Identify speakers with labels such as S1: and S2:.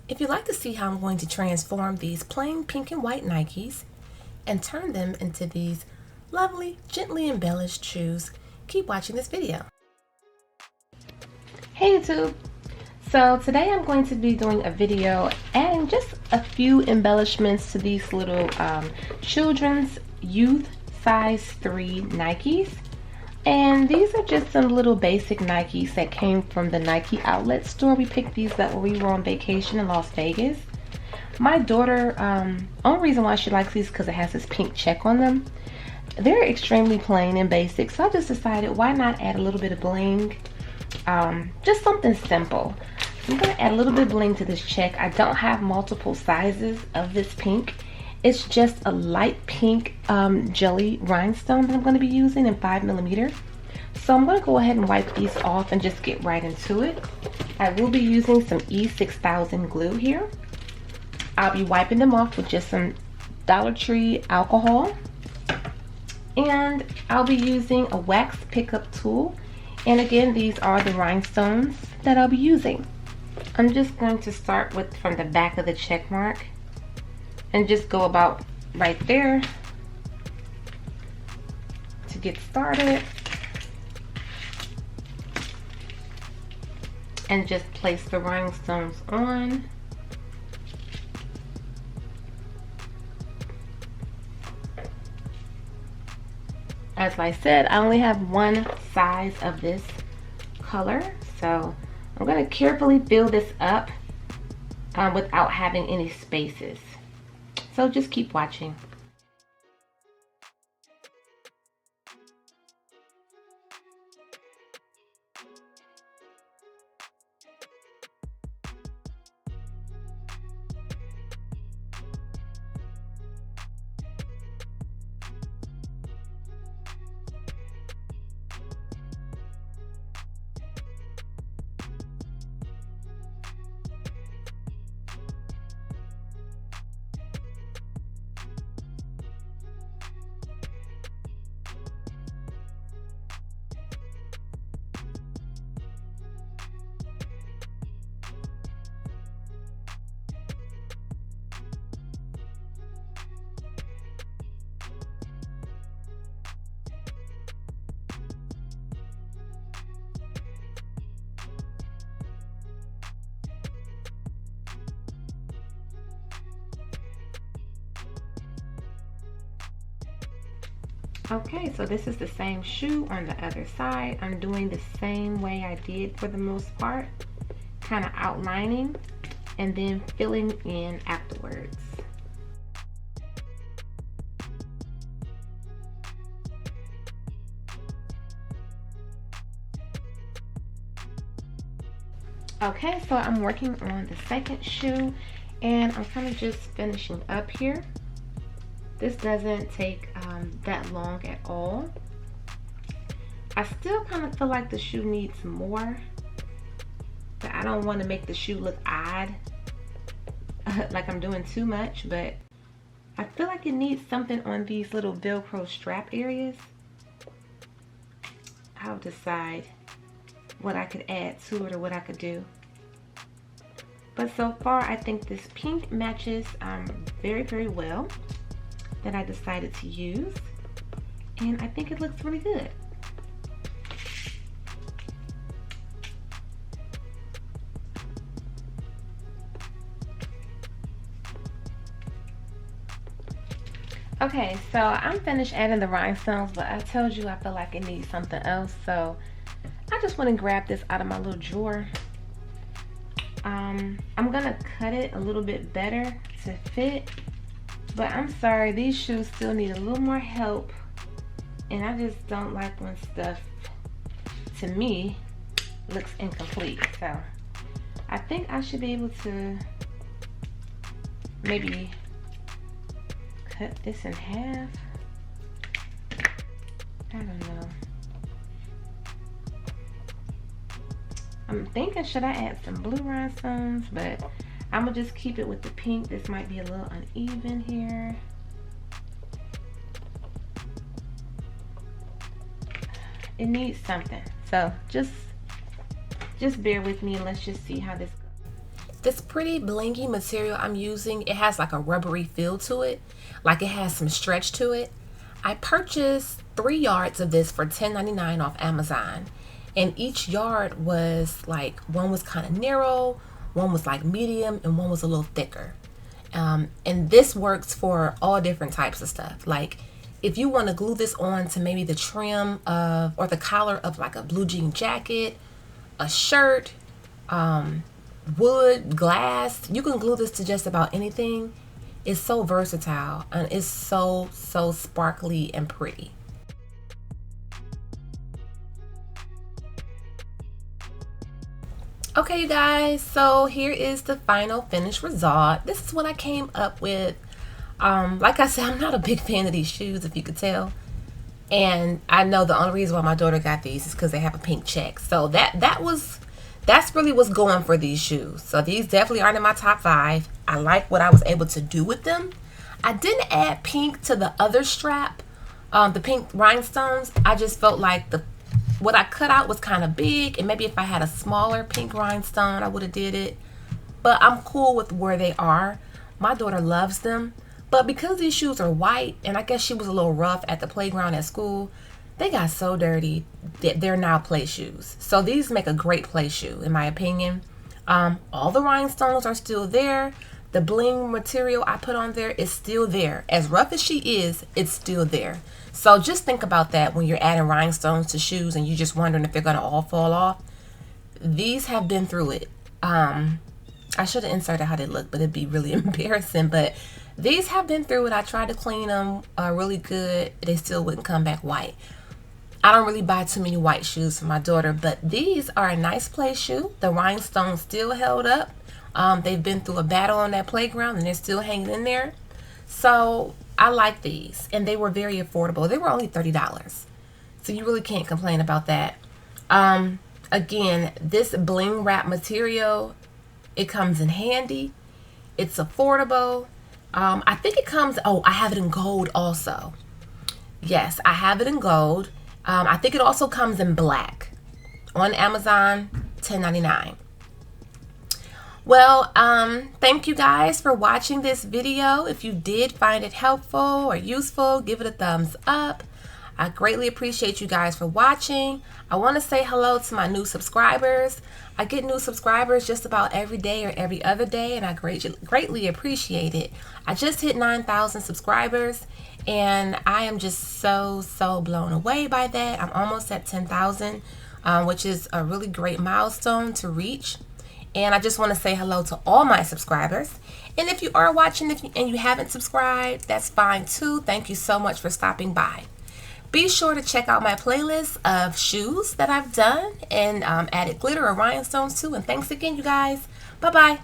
S1: If you'd like to see how I'm going to transform these plain pink and white Nikes and turn them into these lovely, gently embellished shoes, keep watching this video. Hey YouTube! So today I'm going to be doing a video adding just a few embellishments to these little children's youth size 3 Nikes. And these are just some little basic Nikes that came from the Nike outlet store. We picked these up when we were on vacation in Las Vegas. My daughter, only reason why she likes these is because it has this pink check on them. They're extremely plain and basic, so I just decided why not add a little bit of bling. Just something simple. I'm going to add a little bit of bling to this check. I don't have multiple sizes of this pink. It's just a light pink jelly rhinestone that I'm going to be using in 5mm. So I'm going to go ahead and wipe these off and just get right into it. I will be using some E6000 glue here. I'll be wiping them off with just some Dollar Tree alcohol. And I'll be using a wax pickup tool. And again, these are the rhinestones that I'll be using. I'm just going to start with from the back of the check mark and just go about right there to get started, and just place the rhinestones on. As I said, I only have one size of this color, so I'm going to carefully fill this up without having any spaces. So just keep watching. Okay, so this is the same shoe on the other side. I'm doing the same way I did for the most part, kind of outlining and then filling in afterwards. Okay, so I'm working on the second shoe and I'm kind of just finishing up here. This doesn't take that long at all. I still kind of feel like the shoe needs more, but I don't want to make the shoe look odd, like I'm doing too much, but I feel like it needs something on these little Velcro strap areas. I'll decide what I could add to it or what I could do. But so far, I think this pink matches very, very well, that I decided to use, and I think it looks really good. Okay, so I'm finished adding the rhinestones, but I told you I feel like it needs something else, so I just went and grabbed this out of my little drawer. I'm gonna cut it a little bit better to fit. But I'm sorry, these shoes still need a little more help, and I just don't like when stuff, to me, looks incomplete. So I think I should be able to maybe cut this in half. I don't know. I'm thinking, should I add some blue rhinestones? But I'm gonna just keep it with the pink. This might be a little uneven here. It needs something. So just bear with me and let's just see how this goes. this pretty blingy material I'm using, it has like a rubbery feel to it, like it has some stretch to it. I purchased 3 yards of this for $10.99 off Amazon, and each yard was like, one was kind of narrow, one was like medium, and one was a little thicker. And this works for all different types of stuff. Like if you want to glue this on to maybe the trim of, or the collar of like a blue jean jacket, a shirt, wood, glass, you can glue this to just about anything. It's so versatile and it's so sparkly and pretty. Okay, you guys, so here is the final finished result. This is what I came up with. Like I said, I'm not a big fan of these shoes, if you could tell. And I know the only reason why my daughter got these is because they have a pink check. So that's really what's going for these shoes. So these definitely aren't in my top 5. I like what I was able to do with them. I didn't add pink to the other strap, the pink rhinestones. I just felt like what I cut out was kind of big, and maybe if I had a smaller pink rhinestone, I would have did it. But I'm cool with where they are. My daughter loves them. But because these shoes are white, and I guess she was a little rough at the playground at school, they got so dirty that they're now play shoes. So these make a great play shoe, in my opinion. All the rhinestones are still there. The bling material I put on there is still there. As rough as she is, it's still there. So just think about that when you're adding rhinestones to shoes and you're just wondering if they're going to all fall off. These have been through it. I should have inserted how they look, but it'd be really embarrassing. But these have been through it. I tried to clean them really good. They still wouldn't come back white. I don't really buy too many white shoes for my daughter, but these are a nice play shoe. The rhinestones still held up. They've been through a battle on that playground and they're still hanging in there. So I like these, and they were very affordable. They were only $30. So you really can't complain about that. Again, this bling wrap material, it comes in handy. It's affordable. I think it comes, oh, I have it in gold also. Yes, I have it in gold. I think it also comes in black on Amazon, $10.99. Well, thank you guys for watching this video. If you did find it helpful or useful, give it a thumbs up. I greatly appreciate you guys for watching. I want to say hello to my new subscribers. I get new subscribers just about every day or every other day, and I greatly appreciate it. I just hit 9,000 subscribers, and I am just so blown away by that. I'm almost at 10,000, which is a really great milestone to reach. And I just want to say hello to all my subscribers. And if you are watching and you haven't subscribed, that's fine too. Thank you so much for stopping by. Be sure to check out my playlist of shoes that I've done and added glitter or rhinestones too. And thanks again, you guys. Bye-bye.